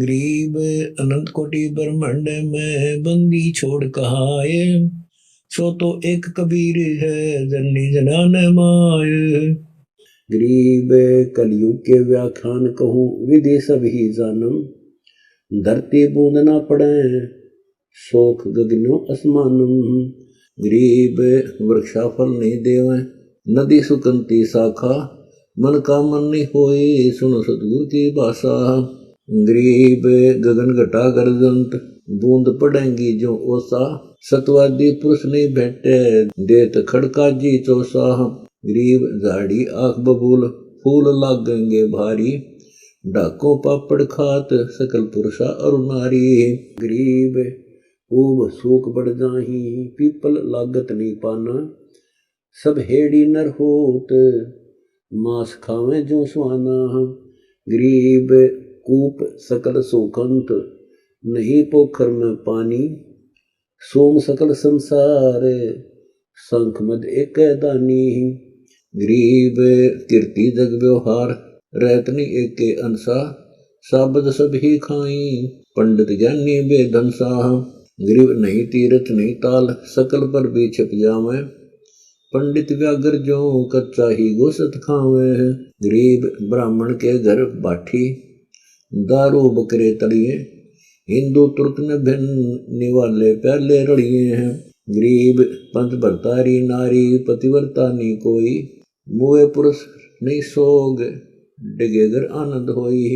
गरीब अनंत कोटि ब्रह्मांड में बंदी छोड़ कहाए, सो तो एक कबीर है जननी जनान माय। गरीब कलयुग के व्याख्यान कहूँ विधि सब ही जानम, धरती बूंद ना पड़े शोक गगनो असमानम। गरीब वृक्षा फल नहीं देवे नदी सुकंती शाखा, मन का मन नहीं होए सुनो सतगुरु की भाषा। गरीब गगन घटा गर्जंत बूंद पड़ेंगी जो ओसा, सतवादी पुरुष नहीं भेटे देत खड़का जी चौसा। गरीब झाड़ी आंख बबूल फूल लागेंगे भारी, डाको पापड़ खात सकल पुरुषा और नारी। गरीब ऊब सूख बढ़ जाही पीपल लागत नहीं पाना, सब हेड़ी नर होत मांस खावे जो स्वाना। गरीब कूप सकल सोखंत नहीं पोखर में पानी, सोम सकल संसार शंख मद एक दानी। गरीब कीर्ति जग व्यवहार रहतनी एक के अंसा, साबद सब ही खाई पंडित ज्ञानी बेधंसा। गरीब नहीं तीरथ नहीं ताल सकल पर भी छिप जावे, पंडित व्यागर जो कच्चा ही गोसत खावे। गरीब ब्राह्मण के घर बाठी दारू बकरे तड़िए, हिंदू तुर्क न भिन्न निवाले प्याले रड़िए हैं। गरीब पंथ भरतारी नारी पतिव्रता नहीं कोई, मुए पुरुष नहीं सोग डिगेगर आनंद होई।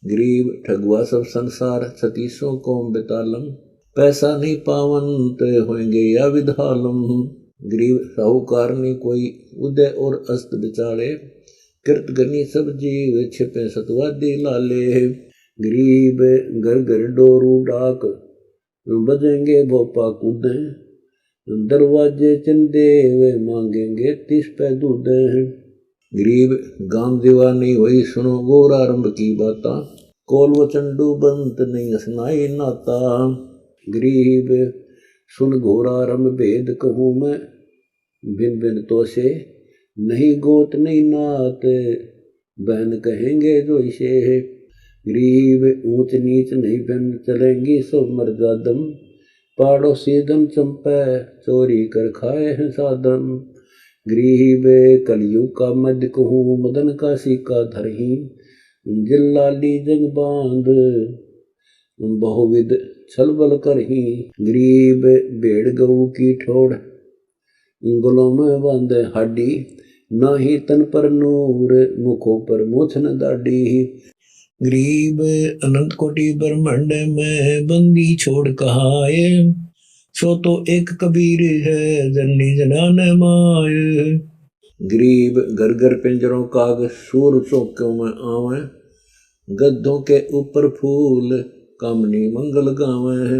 गरीब ठगुआ सब संसार छतीसों कोम बेतालम, पैसा नहीं पावंत होंगे या विधालम। गरीब साहूकार नहीं कोई उदय और अस्त बिचारे, कृत गनी सब जीव छिपे सतवादी लाले। गरीब घर घर डोरू डाक बजेंगे भोपा कूदे, दरवाजे चंदे वे मांगेंगे 30 पे दूध। गरीब गांव दीवानी वही सुनो गोर आरंभ की बाता, कोल व चंडू बंत नहीं असनाई नाता। गरीब सुन घोर आरंभ भेद कहूँ मैं भिन भिन तो से, नहीं गोत नहीं नात बहन कहेंगे जो इसे। गरीब ऊंच नीच नहीं बहन चलेंगी सब मर्यादम, पाड़ो सीधम चंपे चोरी कर खाए हैं साधम। गरीब कलयुग का मध्य कहूँ मदन का सिक्का धरही, जिल्लाली जंग बांध बहुविध छलबल करही। गरीब भेड़ गऊ की ठोड़ गलों में बांधे हाडी, ना ही तन पर नूर मुखों पर मोछन दाढ़ी। गरीब अनंत कोटि ब्रह्मांड में बंदी छोड़ कहाए, सो तो एक कबीर है जननी जनान माय। गरीब घर घर पिंजरों काग सूर चौकों में आवे, गद्दों के ऊपर फूल कामनी मंगल गावे।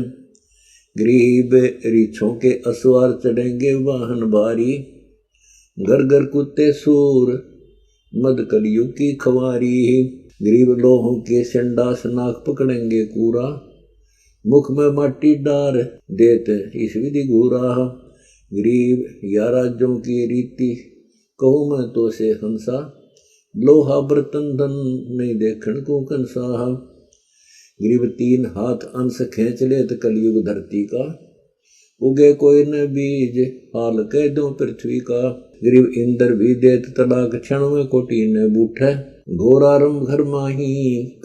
गरीब रीछों के असवार चढ़ेंगे वाहन भारी, घर घर कुत्ते सूर मद कलयुग की खवारी। गरीब लोहों के संडास नाक पकड़ेंगे कूरा, मुख में माटी डार देते इस विधि घूरा। गरीब या राज्यों की रीति कहूँ मैं तो से हंसा, लोहा बर्तन धन नहीं देखन को कंसा। गरीब 3 हाथ अंश खींच लेत कलयुग धरती का, उगे कोई न बीज हाल कह दो पृथ्वी का। गरीब इंद्र भी देत तलाक क्षण में कोटि न बूठे, घोर आरंभ घर माही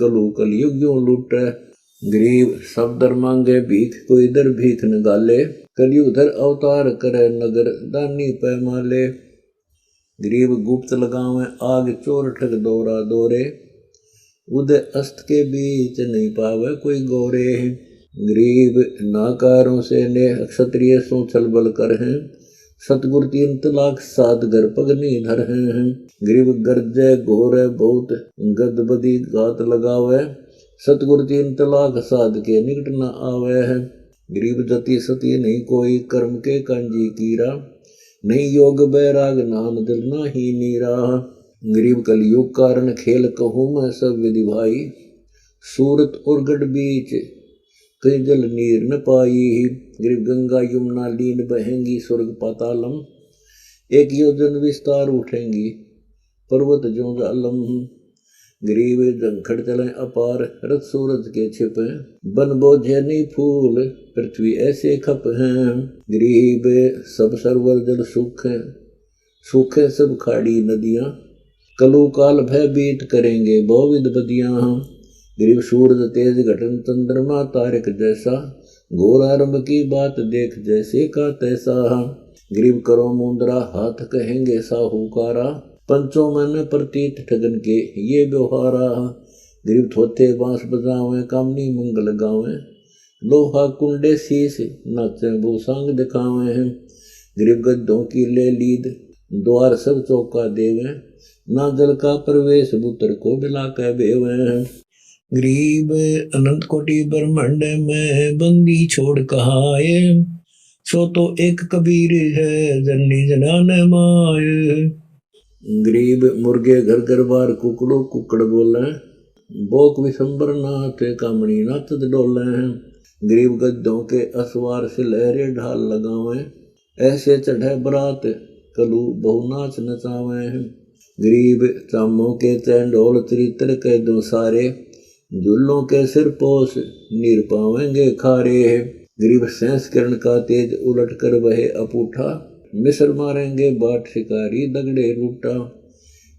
कलु कलयुग जो लूटे। गरीब सब दर मांगे भीख कोई दर भीख न गाले, कलयुग धर अवतार करे नगर दानी पैमाले। गरीब गुप्त लगावे आग चोर ठग दौरा दौरे, उदय अस्त के बीच नहीं पावे कोई गौरे। गरीब नाकारों से ने क्षत्रिय सो छल बल कर हैं, सतगुरु 3 तलाक 7 घर पगनी धर हैं। गरीब गर्जे घोरे बहुत गदबदी घात लगावे, सतगुरु 3 तलाक 7 के निकट न आवे है। गरीब जति सती नहीं कोई कर्म के कांजी कीरा, नहीं योग बैराग नाम दिल ना ही नीरा। गरीब कलयुग कारण खेल कहूँ मैं सब विधि भाई, सूरत और गढ़ बीच कई जल नीर न पाई। गरीब गंगा यमुना लीन बहेंगी स्वर्ग पातालम, एक योजन विस्तार उठेंगी पर्वत जो जालम। गरीब झंखड़ चले अपार, रथ सूरज के छिपे, बन बोझे नहीं फूल, पृथ्वी ऐसे खप हैं। गरीब सब सरवर जल सूखे, सूखे सब खाड़ी नदियाँ, कलु काल भयभीत करेंगे बहुविध बदियाँ। गरीब सूरज तेज घटन चंद्रमा तारक जैसा, घोर आरंभ की बात देख जैसे का तैसा। गरीब करो मुंदरा हाथ कहेंगे साहूकारा, पंचों मन प्रतीत ठगन के ये व्यवहारा। गरीब थोथे बांस बजावे, कामनी मंगल गावे, लोहा कुंडे शीश नाचे भूसांग दिखावे। गरीब गद्दों की ले लीद, द्वार सब चौका देवे, ना जल का प्रवेश बुतर को मिला के बेवे। गरीब अनंत कोटि ब्रह्मांड में बंदी छोड़ कहाए, सो तो एक कबीर है जननी जनान माय। गरीब मुर्गे घर घर बार कुकड़ो कुकड़ बोले, बोक विशंबर नाथ कामणी नाचत डोले। गरीब गद्दों के असवार से लहरे ढाल लगावे, ऐसे चढ़े बरात कलू बहु नाच नचावे। गरीब चामों के चैंडोल चरित्र के दो सारे, झुल्लों के सिर पोस नीर पावेंगे खारे। गरीब सेंस किरण का तेज उलट कर वहे अपूठा, मिसर मारेंगे बाट शिकारी दगड़े रूटा।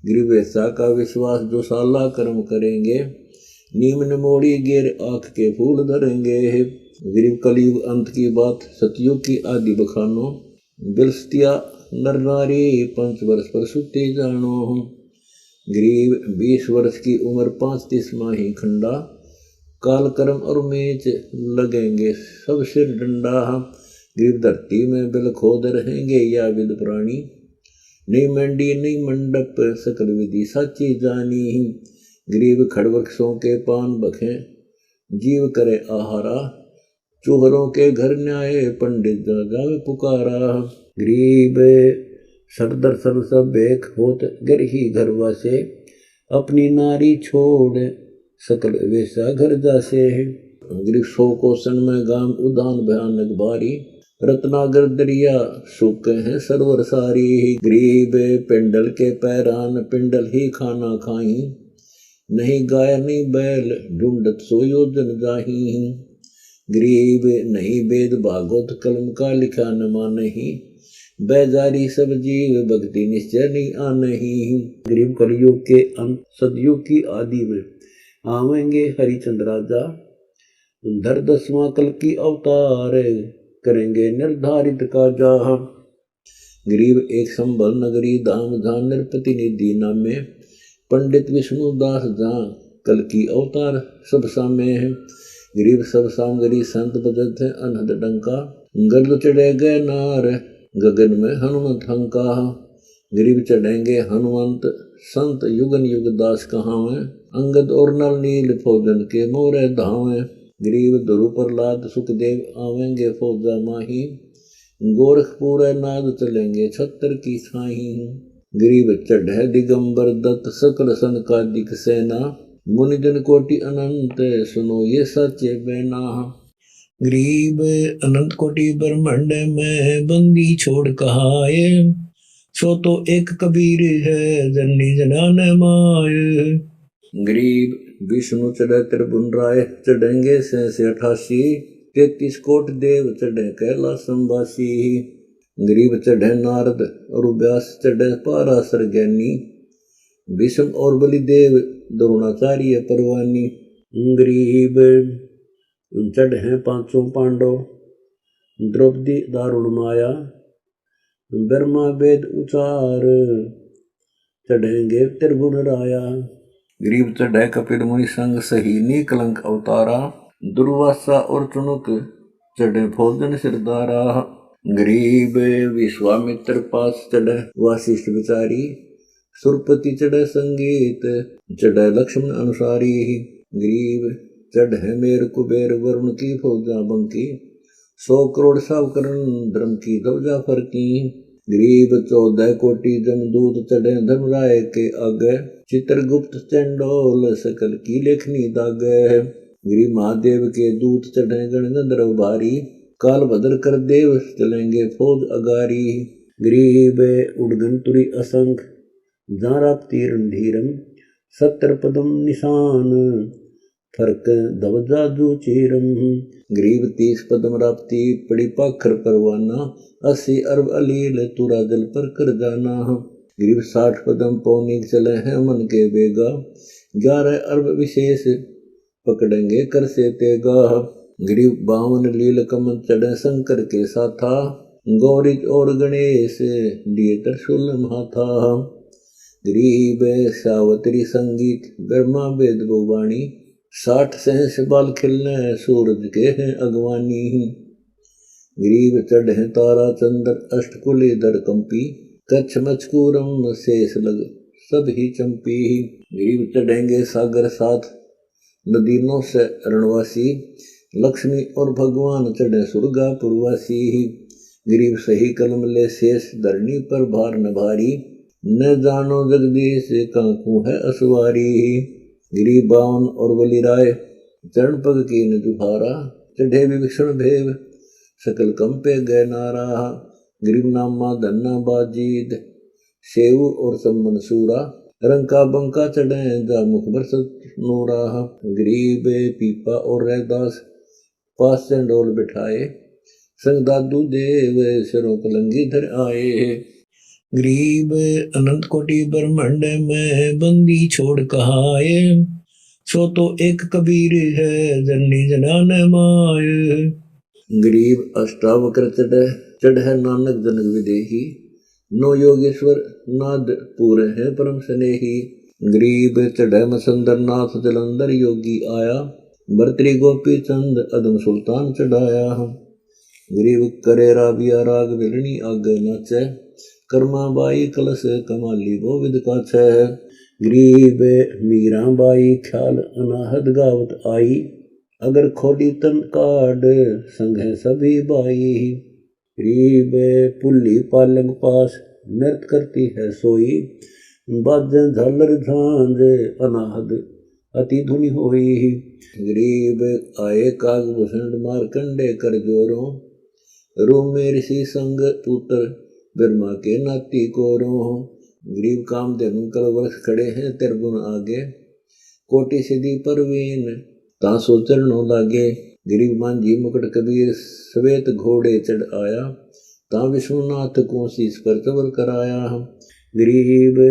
गरीब ऐसा का विश्वास जो साला कर्म करेंगे, नीम मोड़ी गेर आँख के फूल धरेंगे। गरीब कलयुग अंत की बात सतयुग की आदि बखानो, बिलस्तिया नर नारी 5 वर्ष पर सुते जानो। गरीब 20 वर्ष की उम्र 35 माही खंडा, काल कर्म और मेच लगेंगे सब सिर डंडा। गरीब धरती में बिल खोद रहेंगे या विद प्राणी, नहीं मंडी नहीं मंडप सकल विधि साची जानी। गरीब खड़वृक्षों के पान बखे जीव करे आहारा, चूहरों के घर न्याय पंडित जा जावे पुकारा। गरीब सब दर्शन सब बेख होत घर ही घर वासे, अपनी नारी छोड़ सकल वैसा घर जासे। गरीब 100 कोसन में गाम उदान भयानक भारी, रत्नागर दरिया सूखे हैं सरवर सारी। गरीब पिंडल के पैरान पिंडल ही खाना खाई, नहीं गाय नहीं बैल ढूंढत सो योजन जाही। गरीब नहीं वेद भागवत कलम का लिखा न मानही, बेजारी सब जीव भक्ति निश्चय नहीं आनही। गरीब कलयुग के अंत सदयुग की आदि में आवेंगे हरिचंद राजा, धर 10वां कल की अवतार करेंगे निर्धारित काजा। गरीब एक संभल नगरी धाम जहाँ नृपति निधि नामे, पंडित विष्णु दास जहाँ कल की अवतार सब सामे है। गरीब सब सामगरी संत बजत है अनहद डंका, गर्द चढ़े गए नार गगन में हनुमंत हंका। गरीब चढ़ेंगे हनुमंत संत युगन युग दास कहावे, अंगद और नल नील फौजन के मोरे धावे। गरीब ध्रुव प्रहलाद सुखदेव आवेंगे फौजा माही, गोरखपुर नाद चलेंगे छत्र की छाही। गरीब चढ़े दिगंबर दत्त सकल सनकादिक सेना, मुनिजन कोटि अनंत सुनो ये सच्चे बैना। गरीब अनंत कोटि ब्रह्मांड में बंदी छोड़ कहाए, सो तो एक कबीर है जननी जनान माय। गरीब विष्णु चढ़े त्रिभुवन राय, चढ़ेंगे 88, 33 कोट देव चढ़े कैलाश संवासी। गरीब चढ़े नारद और व्यास चढ़े पाराशर ज्ञानी, भीष्म और बलिदेव द्रोणाचार्य परवानी। गरीब चढ़े 5 पांडव, द्रौपदी दारुण माया, ब्रह्मा वेद उचार चढ़ेंगे त्रिभुवन राया। गरीब चढ़े कपिल मुनि संग सही निकलंक अवतारा, दुर्वासा और चुनुक चढ़े फौजन सिरदारा। गरीब विश्वामित्र पास चढ़े वासिष्ठ विचारी, सुरपति चढ़े संगीत चढ़े लक्ष्मण अनुसारी। गरीब चढ़े मेर कुबेर वरुण की फौजा बंकी, 100 करोड़ सावकरण धर्म की ध्वजा फरकी। गरीब 14 कोटि जमदूत चढ़े धर्मराय के आगे, चित्रगुप्त चंडोल सकल की लेखनी दागे। गरीब महादेव के दूत चढ़े गण गंधर्व भारी, काल भद्र कर देव चलेंगे फौज अगारी। गरीब उड़गन तुरी असंख, जहाँ राप्ती रणधीरम, सत्तर पदम निशान फर्क दव जादू चीरम। गरीब 30 पदम राप्ती पड़ी पाखर परवाना 80 अरब अलील तुरा जल पर कर जाना। गरीब 60 पदम पौनी चले हैं मन के बेगा 11 अरब विशेष पकड़ेंगे कर से तेगा। गरीब 52 लील कमन चढ़े शंकर के साथा गौरी और गणेश दिए त्रिशूल हाथा। गरीब सावत्री संगीत ब्रह्मा वेद भुवाणी 60 सहस बाल खिलने सूरज के हैं अगवानी। गरीब चढ़े तारा चंद्र अष्टकुली दर कंपी कच्छ मचकूरम शेष लग सब ही चंपी। गरीब चढ़ेंगे सागर साथ नदीनों से रणवासी लक्ष्मी और भगवान चढ़े सुरगा पुरवासी। गरीब सही कलम ले शेष धरनी पर भार न भारी न जानो जगदीश कांकू है असवारी। गरीब 52 और बलि राय चरण पग की न दुहारा चढ़े विभीषण भेव सकल कंपे गए नारा। गरीब नामा धन्ना बाजीद सेऊ और सम्मन सूरा रंका बंका चढ़े जा मुख बरसत नूरा। गरीब पीपा और रैदास पास चंडोल बिठाए संग दादू देव सरों कलंगी धर आए। गरीब अनंत कोटि ब्रह्मांड में बंदी छोड़ कहाए सो तो एक कबीर है जननी जनान माय। गरीब अष्टावक्र चढ़ नानक जनक विदेही 9 योगेश्वर नाद पूरे हैं परम स्नेही। गरीब चढ़े मसंदर नाथ जलंधर योगी आया भर्तरी गोपी चंद अदम सुल्तान चढ़ाया। गरीब करे राबिया राग बिलनी आगे नाचे कर्मा बाई कलश कमाली वो विद का छह। गरीब मीरा बाई ख्याल अनाहद गावत आई अगर खोड़ी तन काड संग है सभी बाई। गरीब पुल्ली पालंग पास नृत्य करती है सोई बाजें झालर झांझ अनाहद अति धुनि होई। गरीब आए कागभूषण मारकंडे कर जोरों रोमे ऋषि संग पुत्र ब्रह्मा के नाती कोरों। गरीब कामधेनु कल वर्ष खड़े हैं त्रिगुण आगे कोटि सिद्धि परवीन तासो चरणों लागे। गरीब मांझी मुकुट कबीर श्वेत घोड़े चढ़ आया ता विश्वनाथ को शीश पर चवर कराया। गरीब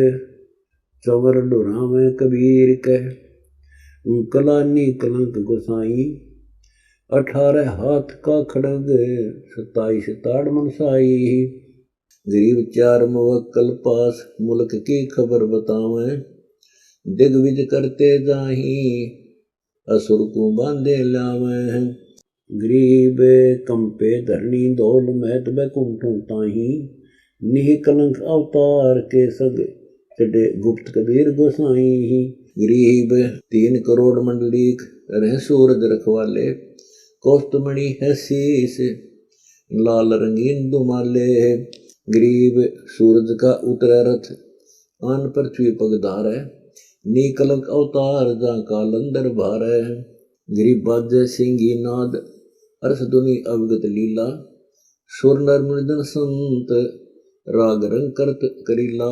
चवर डोरा में कबीर कह कलानी कलंक गोसाई 18 हाथ का खड़ग 27 ताड़ मनसाई। गरीब 4 मुवक्कल पास मुल्क की खबर बतावें दिग्विजय करते जाही असुर को बांधे लावें। गरीब कंपे धरनी धौल महत बैकुंठों ताही निह कलंक अवतार के सग चढ़े गुप्त कबीर गोसाई। गरीब 3 करोड़ मंडलीक रह सूरज रखवाले कौस्तुमणि है शीश लाल रंगीन दुमाले। गरीब सूरज का उतरा रथ आन पृथ्वी पगधार है नी कलंक अवतार जा कालंदर भार है। गरीब बाजे सिंगी नाद अर्थ दुनि अवगत लीला सुर नर मृदन संत राग रंग करत करीला।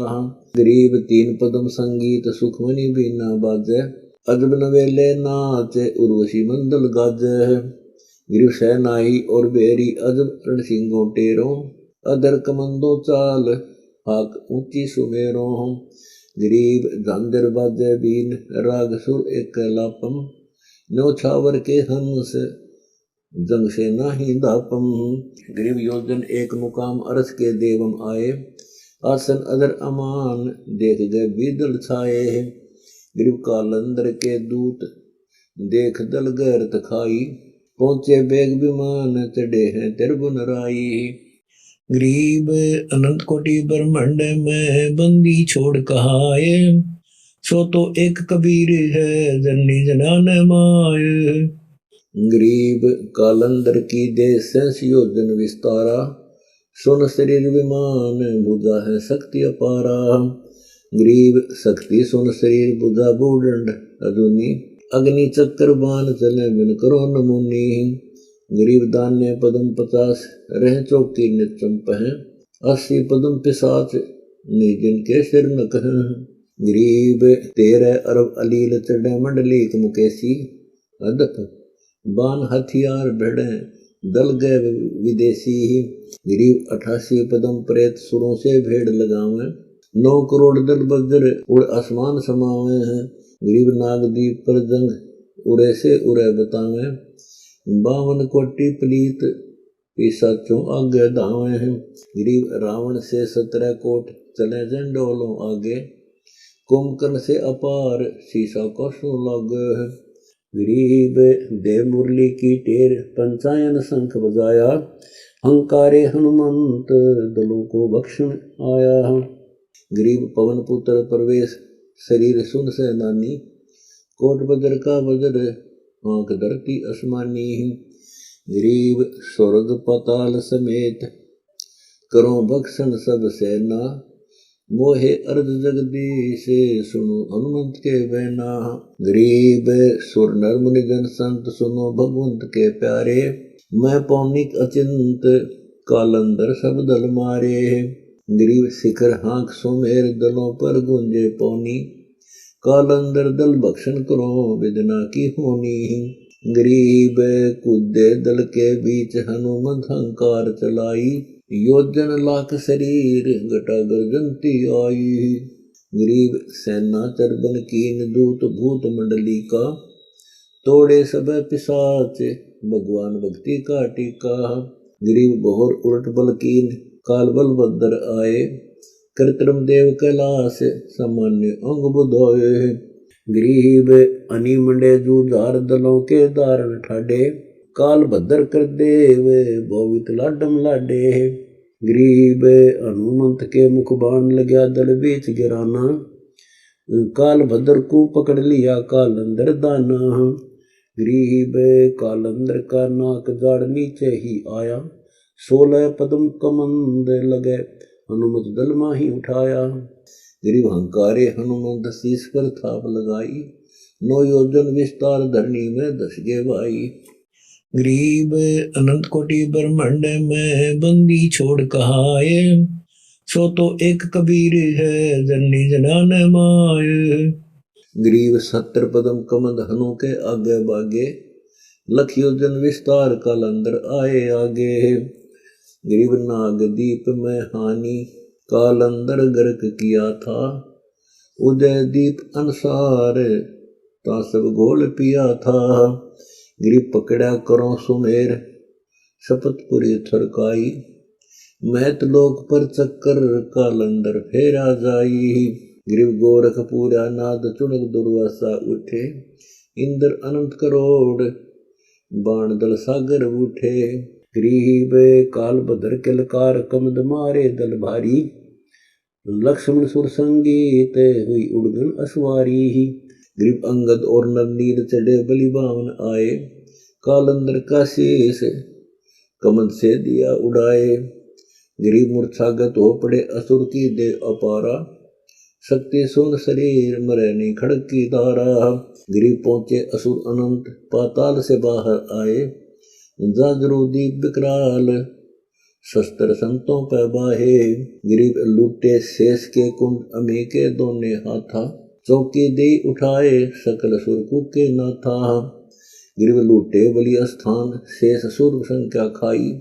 गरीब 3 पदम संगीत सुखमणि बीना बाजे अजब नवेले नाचे उर्वशी मंडल गाजे। गरीब शहनाई और बेरी अजब रणसिंगों टेरों अदर कमंदो चाल हाक ऊंची सुमेरों। गरीब झांझर बाजे बीन राग सुर एक लापम न्योछावर के हंस जंग से नाही दापम। गरीब योजन एक मुकाम अरस के देवम आए आसन अदर अमान देख गए बीदल छाए। गरीब कालंदर के दूत देख दल गैरत खाई पहुंचे बेग विमान चढ़े हैं त्रिभुवन राई। गरीब अनंत कोटि ब्रह्मांड में बंदी छोड़ कहाए सो तो एक कबीर है जननी जनान माय। गरीब कालंदर की देश योजन विस्तारा सुन शरीर विमान बुझा है शक्ति अपारा। गरीब शक्ति सुन शरीर बुझा बूढ़ अजुनी अग्नि चक्र बाण चले बिन करो नमुनी। गरीब दान्य पदम 50 रह चौकी निचम पह 80 पदम पिशाच निजिन के सिर न कह। गरीब 13 अरब अलील चढ़े मंडलीक मुकेशी अदप बान हथियार ढड़े दल गए विदेशी। गरीब 88 पदम प्रेत सुरों से भेड़ लगावे 9 करोड़ दल बज्र उड़ आसमान समावे हैं। गरीब नागदीप पर जंग उड़े से उड़े बतावे 52 कोटि पलीत पिशाचों आगे धावे हैं। गरीब रावण से 17 कोट चले झंडोलों आगे कुंभकर्ण से अपार शीशा को सो लागे है। गरीब देव मुरली की टेर पंचायन शंख बजाया हंकारे हनुमंत दलों को बख्शन आया। गरीब पवन पुत्र प्रवेश शरीर सुन से नानी कोट बजर का बजर आंख धरती आसमानी। गरीब स्वर्ग पाताल समेत करो बख्शन सब सेना मोहे अर्ध जगदीश सुनो हनुमंत के बहना। गरीब सुर नर मुनि जन संत सुनो भगवंत के प्यारे मैं पौनिक अचिंत कालंदर सब दल मारे। गरीब शिखर हाँक सुमेर दलों पर गुंजे पौनी कालंदर दल भक्षण करो विदना की होनी। गरीब कूदे दल के बीच हनुमंत हंकार चलाई योजन लाख शरीर घटा गर्जनती आई। गरीब सेना चरबन कीन दूत भूत मंडली का तोड़े सब पिशाच भगवान भक्ति का टीका। गरीब बहुर उलट बल कीन काल बल बदर आए कृत्रिम देव कैलाश सामान्य अंग बुधाए। गरीब अनी मंडे जूझार दलों के दारण ठाडे काल भद्र कर देव बोवित लाडम लाडे। गरीब हनुमंत के मुख बाण लग्या दल बीच गिराना काल भद्र को पकड़ लिया कालंदर दाना। गरीब कालंदर का नाक जाड़ नीचे ही आया 16 पद्म कमंद लगे हनुमत दल माही उठाया। गरीब हंकारे हनुमंत शीश पर थाप लगाई 9 योजन विस्तार धरनी में 10 गे भाई। गरीब अनंत कोटि ब्रह्मांड में बंदी छोड़ कहाए सो तो एक कबीर है जननी जनान माय। गरीब 70 पदम कमंद हनु के आगे बागे लख योजन विस्तार कालंदर आए आगे। गरीब नागदीप में हानि कालंदर गर्क किया था उदय दीप अनुसार ता सब घोल पिया था। गरीब पकड़ा करो सुमेर शपथपुरी थरकाई महत लोक पर चक्कर कालंदर फेरा जाई। गरीब गोरख पूरा नाद चुनक दुर्वासा उठे इंद्र अनंत करोड़ बाण दल सागर उठे। गरीब काल भद्र के लकार कमद मारे दल भारी लक्ष्मण सुर संगीत हुई उड़गन असवारी। गरीब अंगद और नवनील चढ़े बलि बावन आए कालंदर का शेष कमंद से दिया उड़ाए। गरीब मूर्छागत हो पड़े असुर की दे अपारा शक्ति सुन शरीर मरे नहीं खड़क की धारा। गरीब पहुंचे असुर अनंत पाताल से बाहर आए जागरो दीप विकराल शस्त्र संतों पे बाहे। गरीब लूटे शेष के कुंड अमी के दोने हाथा चौकी दे उठाए सकल सुर के न था। गरीब लूटे बलि स्थान शेष सुर संख्या खाई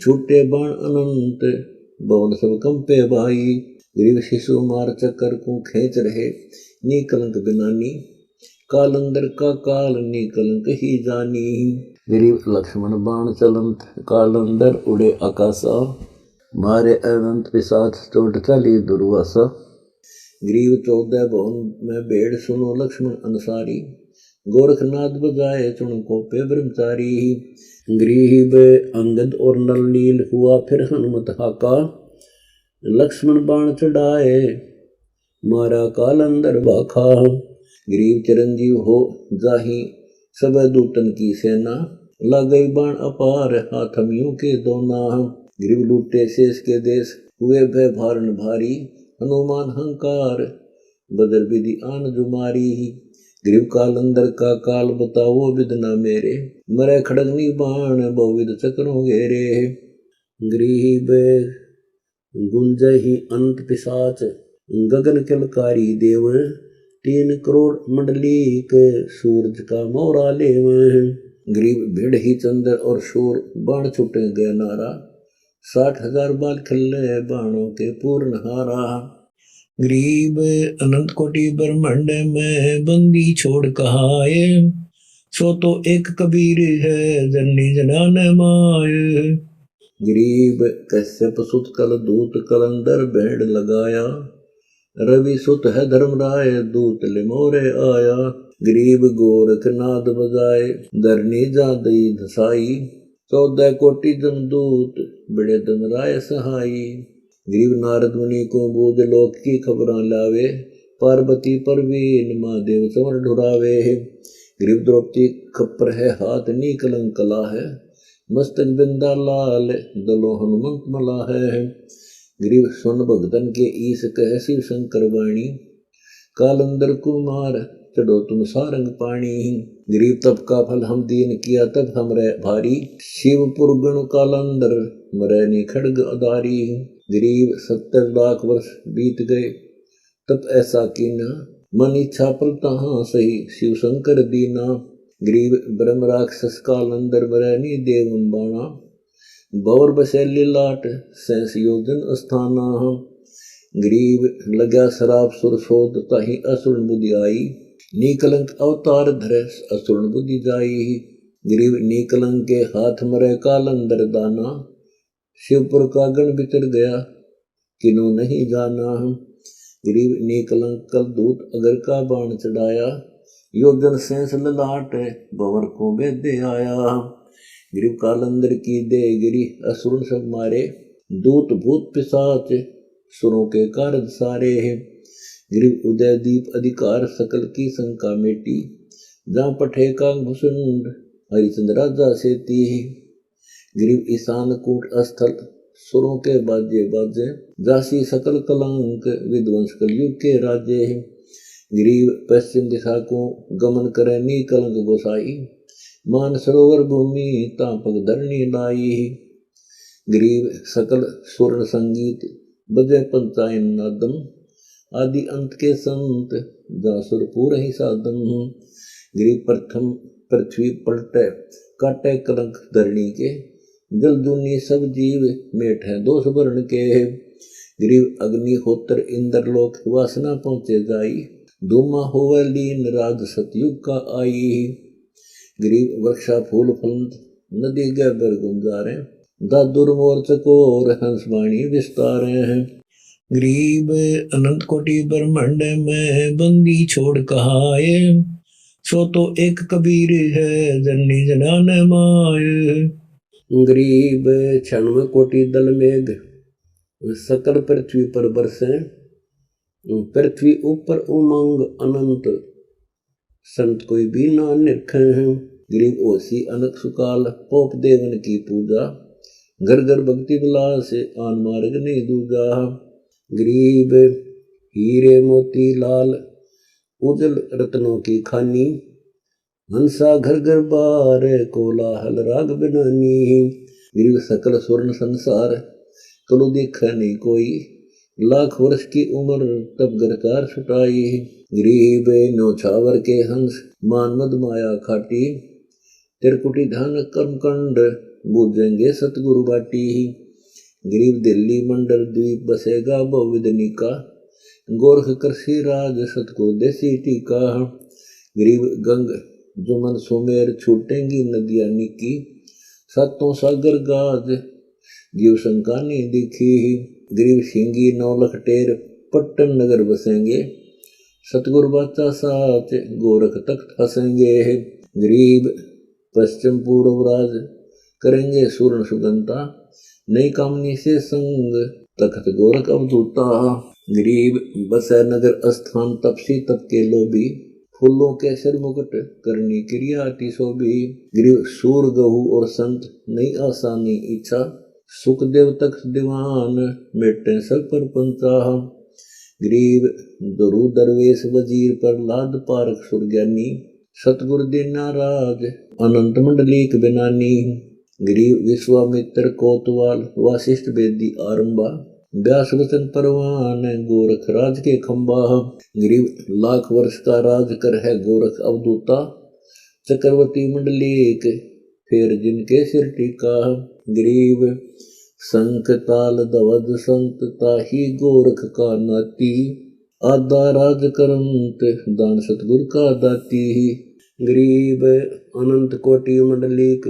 छूटे बाण अनंत बवन सब कंपे भाई। गरीब शिशु मार चक्कर को खेच रहे नी कलंक बिनानी कालंदर का काल नी कलंक ही जानी। गरीब लक्ष्मण बाण चलंत कालंदर उड़े आकाशा मारे अनंत पिशाच चोट चली दुर्वासा। गरीब 14 भवन में भेड़ सुनो लक्ष्मण अनुसारी गोरखनाथ बजाए चुणकों पे ब्रह्मचारी। गरीब अंगद और नलनील हुआ फिर हनुमत हाका लक्ष्मण बाण चढ़ाए मारा कालंदर बाखा। गरीब चिरंजीव हो जाही सब दूतन की सेना लगई बाण अपार हाथमियों के दोना। गरीब लूटे शेष के देश हुए भय भारण भारी हनुमान हंकार बदर विधि आन जुमारी। गरीब कालंदर का काल बताओ विदना मेरे मरे खड़गनी बाण बहुविध चक्रों घेरे। गरीब गुंजहि अंत पिशाच गगन किलकारी देव 3 करोड़ मंडलीक सूरज का मोरा लेव। गरीब भिड़ ही चंद्र और शोर बाण छुटे गए नारा 60,000 बाल खिल्ले बाणों के पूर्ण हारा। गरीब अनंत कोटि ब्रह्मांड में बंदी छोड़ कहाए सो तो एक कबीर है जननी जनान माय। गरीब कश्यप सुत कल दूत कलंदर भेड़ लगाया रवि सुत है धर्मराय दूत ले मोरे आया। गरीब गोरख नाद बजाए धरनी जा दई धसाई 14 कोटि जमदूत बड़े धनराय सहाई। गरीब नारद मुनि को बोध लोक की खबरां लावे पार्वती परवीन महादेव चमर ढुरावे। गरीब द्रौपदी खप्पर है हाथ नी कलंक कला है मस्तक बिंदा लाल दलो हनुमंत मला है। गरीब सुन भगतन के ईस कह शिव शंकर वाणी कालंदर कुमार चढ़ो तुम सारंग पानी। गरीब तब का फल हम दीन किया तब हमरे भारी शिवपुर गण कालंदर मरैनी खड़ग अदारी। गरीब 70 लाख वर्ष बीत गए तब ऐसा कीना मन इच्छा पलता हाँ सही शिव शंकर दीना। गरीब ब्रह्म राक्षस कालंदर मरैनी देव बाणा बौर बसैली लाट 67 योजन स्थाना। गरीब लग्या शराब सुर शोध ताही असुर बुद्धि आई नीकलंक अवतार धरे असुर बुद्धि जाई। गरीब नीकलंक के हाथ मरे कालंदर दाना शिवपुर का गण बिचर गया किनो नहीं जाना। गरीब नीकलंक कल दूत अगर का बाण चढ़ाया योजन सेंस ललाट भंवर को बेदे आया। गरीब कालंदर की दे गिरी असुर सब मारे दूत भूत पिशाच सुरों के कारज सारे। गरीब उदय दीप अधिकार सकल की शंका मेटी जहाँ पठे का भुसुंड हरिचंद्र राजा सेती। गरीब ईशान कूट स्थल सुरों के बाजे बाजे जासी सकल कलंक विध्वंस कलयुग के राजे। गरीब पश्चिम दिशा को गमन करे नी कलंक गोसाई मान सरोवर भूमि तापक धरणी लाई। गरीब सकल स्वर्ण संगीत बजे पंचायन नादम आदि अंत के संत जासुरपुर ही साधन। गरीब प्रथम पृथ्वी पलटे काटे कलंक धरणी के जल दुनी सब जीव मेट है दोष वर्ण के। गरीब अग्निहोत्र इंद्रलोक वासना पहुंचे जाई धूमा होवे लीन राज सतयुग का आई। गरीब वृक्षा फूल फलंत नदी गैबर गुंजारे दादुर मोर चकोर हंसवाणी विस्तारे हैं। गरीब अनंत कोटि ब्रह्मांड में बंदी छोड़ कहाए सो तो एक कबीर है जननी जनान माय। गरीब 96 कोटि दल मेघ सकल पृथ्वी पर बरसे पृथ्वी ऊपर उमंग अनंत संत कोई भी ना निरखे हैं। गरीब ओसी अनक सुकाल पोप देवन की पूजा घर घर भक्ति विलास आन मार्ग नहीं दूजा। गरीब हीरे मोती लाल उजल रत्नों की खानी हंसा घर घर बार कोलाहल राग बनानी। गरीब सकल स्वर्ण संसार कलो देखा नहीं कोई लाख वर्ष की उम्र तब गरकार छुटाई। गरीब नौछावर के हंस मान मद माया खाटी तिरकुटी धन कर्मकंड बूझेंगे सतगुरु बाटी। गरीब दिल्ली मंडल द्वीप बसेगा बहुविधनी का गोरख कृषि राज सतगुरु देसी टीका। गरीब गंग जुमन सुमेर छूटेंगी नदियां निकी सातों सागर गाज जीव शंका नहीं दिखी। गरीब सिंगी 9 लख टेर पट्टन नगर बसेंगे सतगुरु बाचा साच गोरख तख्त हसेंगे। गरीब पश्चिम पूर्व राज करेंगे सूर्ण सुगंता नई कामनी से संग तख्त गोरख अवधूता। गरीब बसै नगर स्थान तपसी तप के लोभी फूलों के सिर मुकुट करनी क्रिया अति शोभी। गरीब सूर गहू और संत नई आशा नई इच्छा सुखदेव तख्त दीवान मेटे सब पर पंचा। गरीब दुरु दरवेश वजीर प्रहलाद पारक सुरज्ञानी सतगुरु दीना राज अनंत मंडलीक बिनानी। गरीब विश्वामित्र कोतवाल वासिष्ठ बेदी आरंभा व्यास वचन परवान गोरख राज के खंबा। गरीब लाख वर्ष का राज कर है गोरख अवधूता, चक्रवर्ती मंडलीक फिर जिनके सिर टीका। गरीब संक ताल दवद संत ताही गोरख का नाती, आदा राज करंत दान सतगुर का दाती। गरीब अनंत कोटि मंडलीक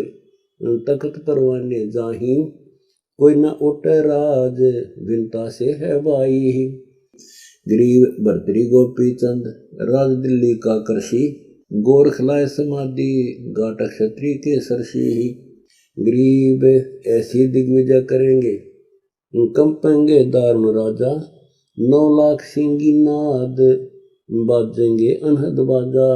तख्त परवाने जाही, कोई न उठे राज विनता से है भाई। गरीब भर्तरी गोपी चंद राज दिल्ली का कृषि, गोरख लाए समाधि गाटक क्षत्रिय के सरसी। गरीब ऐसी दिग्विजय करेंगे कंपेंगे दारुण राजा, 9 लाख सिंगी नाद बाजेंगे अनहद बाजा।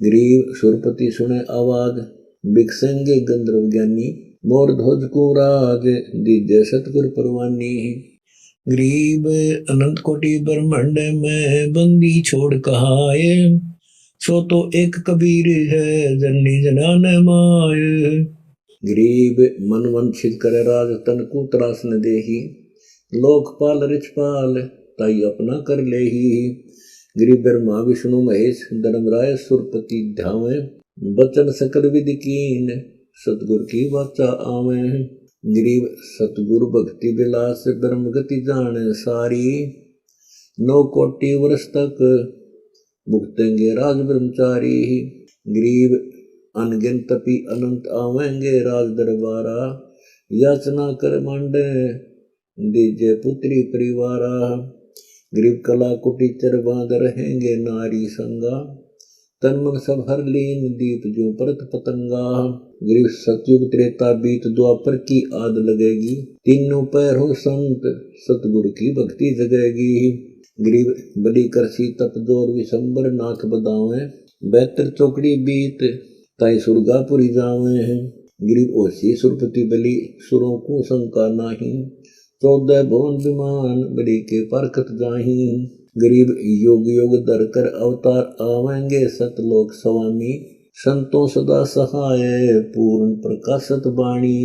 गरीब सुरपति सुने आवाज बिकसेंगे गंधर्व ज्ञानी, मोर ध्वज को राज दीजे सतगुर परवानी। गरीब अनंत कोटि ब्रह्मांड में बंदी छोड़ कहाए, सो तो एक कबीर है जननी जनान माय। गरीब मन वंचित करे राज तन को त्रास न देही, लोकपाल रिछपाल ताई अपना कर ले ही। गरीब ब्रह्मा विष्णु महेश धर्मराय सुरपति ध्यावे, बचन सकल विधि कीन सतगुर की वाचा आवे। गरीब सतगुरु भक्ति विलास ब्रह्म गति जाने सारी, 9 कोटि वर्ष तक भुगतेंगे राज ब्रह्मचारी। गरीब अनगिन तपी अनंत आवेंगे राज दरबारा, याचना कर मांडे दीजे पुत्री परिवारा। गरीब कला कुटीचर बांध रहेंगे नारी संगा, तन मन सब हर लीन दीप जो परत पतंगा। गरीब सतयुग त्रेता बीत द्वापर की आद लगेगी, तीनों पैरों संत सतगुरु की भक्ति जगेगी। गरीब बलि करसी तप जोर विशंबर नाथ बदावे, 72 चौकड़ी बीत ताई सुरगापुरी जावे हैं। गरीब ओसी सुरपति बलि सुरों को शंका नाही, 14 भुवन विमान बलि के परखत जाही। गरीब योग योग धर कर अवतार आवेंगे सतलोक स्वामी, संतों सदा सहाय पूर्ण प्रकाशत बाणी।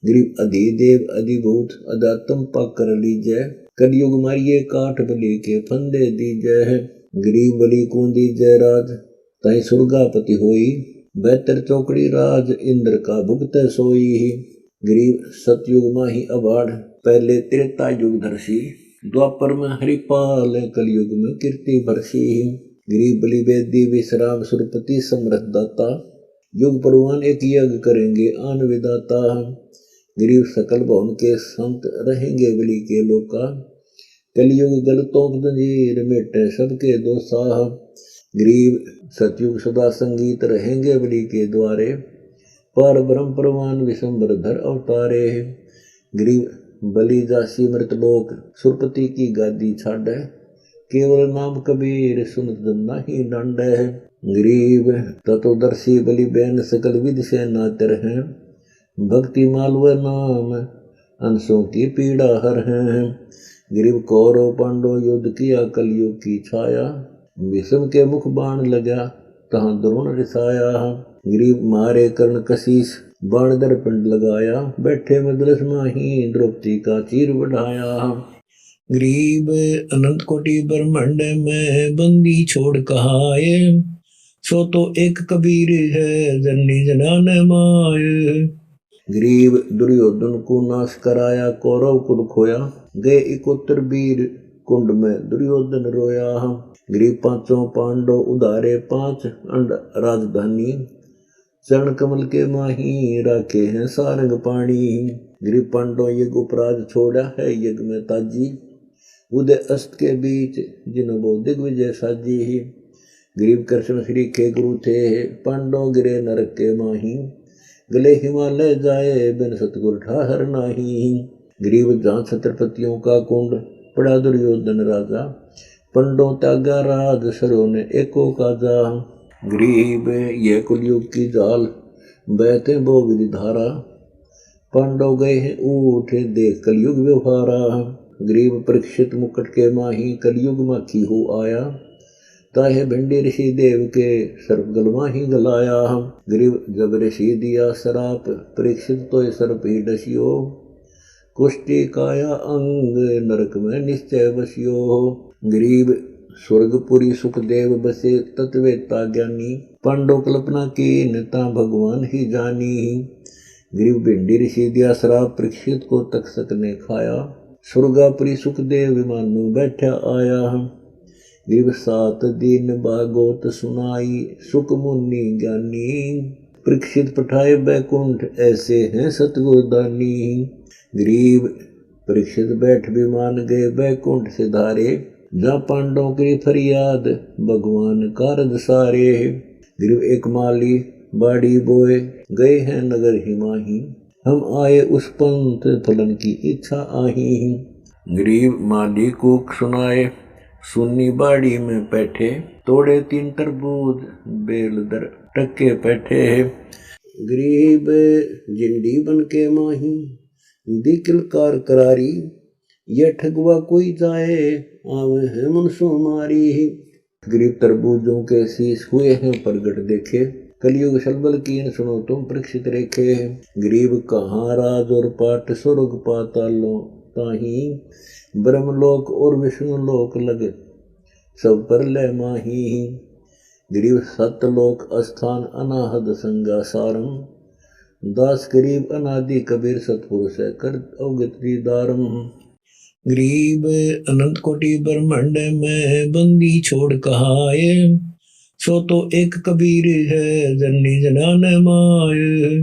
गरीब अधिदेव अधिभूत अदातम पाकर लीजय, कलयुग मारिये काठ बलि के फंदे दीजय। गरीब बलि को दीजय राज ताई सुरगापति होई, 72 चौकड़ी राज इंद्र का भुगत सोई। गरीब सतयुग माही अबाढ़ पहले त्रेता युग धरसी, द्वापर में हरिपाल कलयुग में कीर्ति बरसी। गरीब बलि वेदी विश्राम सुरपति समृद्ध दाता, युग परवान एक यज्ञ करेंगे आन विदाता। गरीब सकल भवन के संत रहेंगे बलि के लोका, कलयुग गलतों की जंजीर मिटे सबके दोषा। गरीब सतयुग सदा संगीत रहेंगे बलि के द्वारे, पार ब्रह्म परवान विशंबर धर अवतारे। गरीब बलि जासी मृतलोक सुरपति की गादी छाड़े, केवल नाम कबीर सुनत जन नाही डांडे। गरीब तत्वदर्शी बलि बैन सकल विधि से नातर हैं, भक्ति मालव नाम अंशों की पीड़ा हर हैं। गरीब कौरव पांडव युद्ध किया कलयुग की छाया, विषम के मुख बाण लगा तहाँ द्रोण रिसाया। गरीब मारे कर्ण कशीस बाण दर पिंड लगाया, बैठे मदरस माही द्रौपदी का चीर बढ़ाया। गरीब अनंत कोटि ब्रह्मांड में बंदी छोड़ कहाए, सो तो एक कबीर है जननी जनान माय। गरीब दुर्योधन को नाश कराया कौरव कुल खोया, गए 71 वीर कुंड में दुर्योधन रोया। गरीब पांचों पांडव उधारे 5 अंड राजधानी, चरण कमल के माही राखे हैं सारंग पाणी। गरीब पांडव यज्ञ उपराज छोड़ा है यज्ञ में ताजी, उदय अस्त के बीच जिन्हों दिग्विजय साजी। गरीब कृष्ण श्री के गुरु थे पांडव गिरे नरक के माही, गले हिमालय जाए बिन सतगुर ठाहर नाही। गरीब जहाँ छत्रपतियों का कुंड पड़ा दुर्योधन राजा, पंडों त्यागा राज सरों ने एको काजा। गरीब ये कुलयुग की जाल बहते बो विधि धारा, पांडव गए हैं ऊठ देख कलयुग व्यवहारा। गरीब परीक्षित मुकुट के माही कलयुग माखी हो आया, ताहे भिंडी ऋषि देव के सर्प गलवा ही गलाया। गरीब जब ऋषि दिया सराप परीक्षित तो सर्प ही डसियो, कुष्टि काया अंग नरक में निश्चय बसियो। गरीब स्वर्गपुरी सुखदेव बसे तत्वेता ज्ञानी। पांडव कल्पना की नेता भगवान ही जानी। गरीब भिंडी ऋषि दिया श्राप परीक्षित को तक्षक ने खाया। स्वर्गापुरी सुखदेव विमानु बैठा आया। गरीब 7 दिन भागवत सुनाई सुख मुनि ज्ञानी। परीक्षित पठाए बैकुंठ ऐसे हैं सतगुरदानी। गरीब परीक्षित बैठ विमान गए बैकुंठ से धारे। जहाँ पांडवों की फरियाद भगवान कारज सारे। गरीब एक माली बाड़ी बोए गए हैं नगर हिमाही। हम आए उस पंथ फलन की इच्छा आही। गरीब माली को सुनाए सुन्नी बाड़ी में बैठे। तोड़े 3 तरबूज बेल दर टक्के बैठे। गरीब जिंडी बन के माही दिल कार करारी। यह ठगवा कोई जाए आवे है मुनसो मारी। गरीब तरबूजों के शीश हुए हैं प्रगट देखे। कलयुग सलबल कीन सुनो तुम परीक्षित रेखे। गरीब कहाँ राज और पाठ स्वर्ग पातालों ताही। ब्रह्मलोक और विष्णुलोक लगे सब पर लय माही। गरीब सतलोक स्थान अनाहद संगा सारम। दास गरीब अनादि कबीर सतपुरुष कर अवगत दीदारम। गरीब अनंत कोटि ब्रह्मांड में बंदी छोड़ कहाए। सो तो एक कबीर है जननी जनान माय।